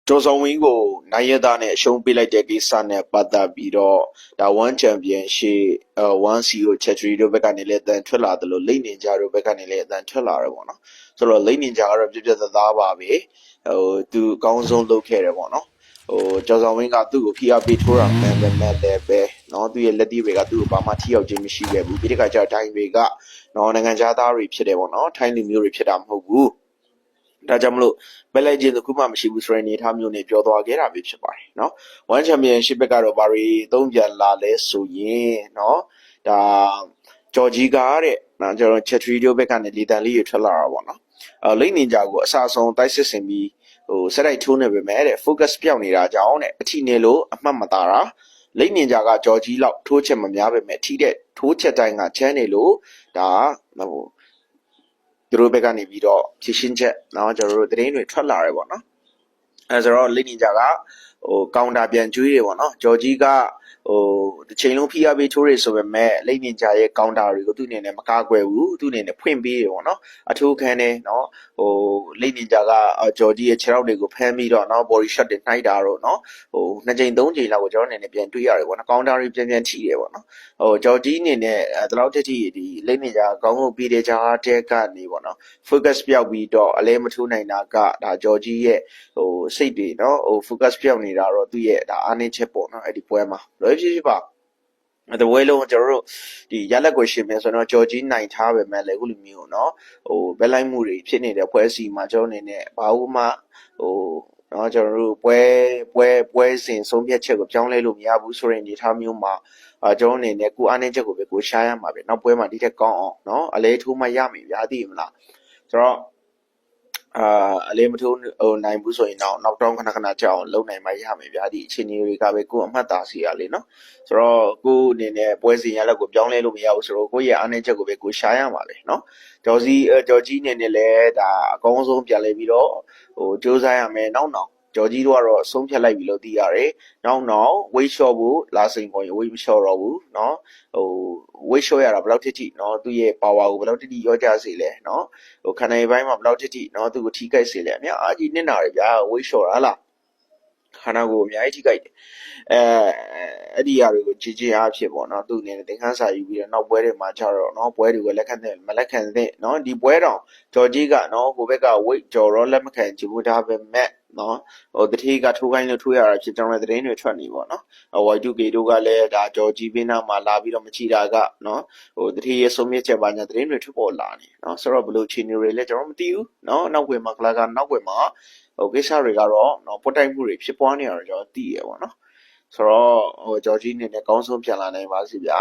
ကျော်ဆောင်ဝင်းကိုနိုင်ရသားနဲ့အရှုံးပေးလိုက်တဲ့ကိစ္စနဲ့ပတ်သက်ပြီးတော့ဒါ one championship one CO Chatri တို့ဘက်ကနေလည်းအတန်ထွက်လာတယ်လို့လိမ့်နေကြတို့ဘက်ကနေလည်းအတန်ထွက်လာတယ်ပေါ့နော်ဆိုတော့လိမ့်နေကြကတော့ပြပြသားသားပါပဲသူအကောင်းဆုံးလုပ်ခဲ့တယ်ပေါ့နော်ကျော်ဆောင်ဝင်းကသူ့ကိုဖိအားပေးထိုးတာမှန်တယ်မှန်တယ်ပဲเนาะသူရဲ့လက်တီးတွေကသူ့ကိုဘာမှထိရောက်ခြင်းမရှိခဲ့ဘူးဒီတစ်ခါကျတိုင်းတွေကเนาะနိုင်ငံသားတွေဖြစ်တယ်ပေါ့နော်ထိုင်းလူမျိုးတွေဖြစ်တာမဟုတ်ဘူးဒါကြောင့်မလို့ဘယ်လိုက်ခြင်းတစ်ခုမှမရှိဘူးဆိုရင်အနေထားမျိုးနဲ့ပြောသွားခဲ့တာပဲဖြစ်ပါတယ်เนาะ one championship ဘက်ကတော့ဘာတွေသုံးပြန်လာလဲဆိုရင်เนาะဒါဂျော်ဂျီကားတဲ့နော်ကျွန်တော် Chatri တို့ဘက်ကနေလေတန်လေးတွေထွက်လာတာပေါ့နော်လိမ့်နေကြကိုအစာဆုံးတိုက်စစ်ဆင်ပြီးစက်တိုက်ထိုးနေပေမဲ့တဲ့ focus ပြောင်းနေတာကြောင့်တဲ့အထီနေလို့အမှတ်မသားတာလိမ့်နေကြကဂျော်ဂျီလောက်ထိုးချက်မများပေမဲ့အထီတဲ့ထိုးချက်တိုင်းကချမ်းနေလို့ဒါသူတို့ဘက်ကနေပြီးတော့ဖြည့်ရှင်းချက်နော်ကျွန်တော်တို့သတင်းတွေထွက်လာတယ်ပေါ့နော်အဲဆိုတော့လိမ့်နေကြကကောင်တာပြန်ကျွေးတယ်ပေါ့နော်ဂျော်ဂျီကတစ်ချိန်လုံးဖိအားပေးထိုးရဆိုပေမဲ့လိမ့်နေကြရဲ့ကောင်တာတွေကိုသူ့အနေနဲ့မကားကွယ်ဘူးသူ့အနေနဲ့ဖွင့်ပေးတယ်ပေါ့နော်အထူးခန်းနဲ့နော်လိမ့်နေကြကဂျော်ဂျီရဲ့ခြေထောက်တွေကိုဖမ်းပြီးတော့နော် body shot တွေနှိုက်တာတော့နော်2ချိန်3ချိန်လောက်ကိုကျွန်တော်အနေနဲ့ပြန်တွေးရတယ်ပေါ့နော်ကောင်တာတွေပြန်ထိတယ်ပေါ့နော်ဂျော်ဂျီအနေနဲ့ဒီလောက်ထိဒီလိမ့်နေကြကောင်းကောင်းပြီးတဲ့ကြားတဲ့ကနေပေါ့နော် focus ပြောက်ပြီးတော့အလဲမထိုးနိုင်တာကဒါဂျော်ဂျီရဲ့စိတ်တွေနော်focus ပြောက်နေတာတော့သူ့ရဲ့ဒါအားနည်းချက်ပေါ့နော်အဲ့ဒီပွဲမှာလွယ်ဖြစ်ပါတပွဲလုံးကျွန်တော်တို့ဒီရလက်ကိုရှင်းမယ်ဆိုတော့ဂျော်ဂျီနိုင်ထားပဲမဲ့လေခုလိုမျိုးเนาะဘက်လိုက်မှုတွေဖြစ်နေတဲ့ပွဲစီမှာကျွန်တော်အနေနဲ့ဘာလို့မှเนาะကျွန်တော်တို့ပွဲစဉ်ဆုံးဖြတ်ချက်ကိုပြောင်းလဲလို့မရဘူးဆိုရင်ဒီထားမျိုးမှာကျွန်တော်အနေနဲ့ကိုအားနည်းချက်ကိုပဲကိုရှားရမှာပဲနောက်ပွဲမှာဒီထက်ကောင်းအောင်เนาะအလဲထိုးမှရမယ်ဗျာသိမလားဆိုတော့အလေးမထိုးနိုင်ဘူးဆိုရင်တော့နောက်တော့ခဏခဏကြောက်အောင်လုံနိုင်မှရမယ်ဗျာဒီအခြေအနေတွေကပဲကိုအမှတ်သားစီရလေနော်ဆိုတော့ကိုအနေနဲ့ပွဲစဉ်ရလက်ကိုပြောင်းလဲလို့မရဘူးဆိုတော့ကိုရဲ့အားနည်းချက်ကိုပဲကိုရှားရမှာပဲနော်ဂျော်ကြီးအနေနဲ့လည်းဒါအကောင်းဆုံးပြန်လဲပြီးတော့စူးစမ်းရမယ်နောက်ဂျော်ကြီးတို့ကတော့ဆုံးဖြတ်လိုက်ပြီလို့သိရတယ်နောက်ဝိတ်လျှော့ဖို့လာစိန်ပေါ်ရင်ဝိတ်မလျှော့တော့ဘူးနော်ဝိတ်လျှော့ရတာဘယ်လောက်ထိနော်သူ့ရဲ့ power ကိုဘယ်လောက်ထိရောကြစေလဲနော်ခန္ဓာရဲ့ဘိုင်းမှာဘယ်လောက်ထိနော်သူ့ကိုထိခိုက်စေလဲအများကြီးနစ်နာတယ်ဗျာဝိတ်လျှော့တာလားခန္ဓာကိုအများကြီးထိခိုက်တယ်အဲ့ဒီအရာတွေကိုကြည်အားဖြစ်ပေါ့နော်သူ့အနေနဲ့သင်ခန်းစာယူပြီးတော့နောက်ပွဲတွေမှာကျတော့နော်ပွဲတွေကိုလက်ခံတဲ့မလက်ခံတဲ့နော်ဒီပွဲတောင်ဂျော်ဂျီကနော်ဟိုဘက်ကဝိတ်ကြော်ရောလက်မခံချဘူးဒါပေမဲ့နော်တတိကထိုးခိုင်းလို့ထိုးရတာဖြစ်ကျွန်တော်သတင်းတွေထွက်နေပေါ့နော်Y2K တို့ကလည်းဒါဂျော်ဂျီဘင်းနာမှာလာပြီးတော့မချီတာကနော်တတိရဲ့ဆုံးဖြတ်ချက်ပါညာသတင်းတွေထွက်ပေါ်လာနေနော်ဆိုတော့ဘလို့ချီနေတွေလဲကျွန်တော်မသိဘူးနော်နောက်ွယ်မှာကလာကနောက်ွယ်မှာကိစ္စတွေကတော့နော်ပွတ်တိုက်မှုတွေဖြစ်ပွားနေရတော့ကျွန်တော်သိရပေါ့နော်ဆိုတော့ဂျော်ဂျီအနေနဲ့ကောင်းဆုံးပြန်လာနိုင်ပါစေဗျာ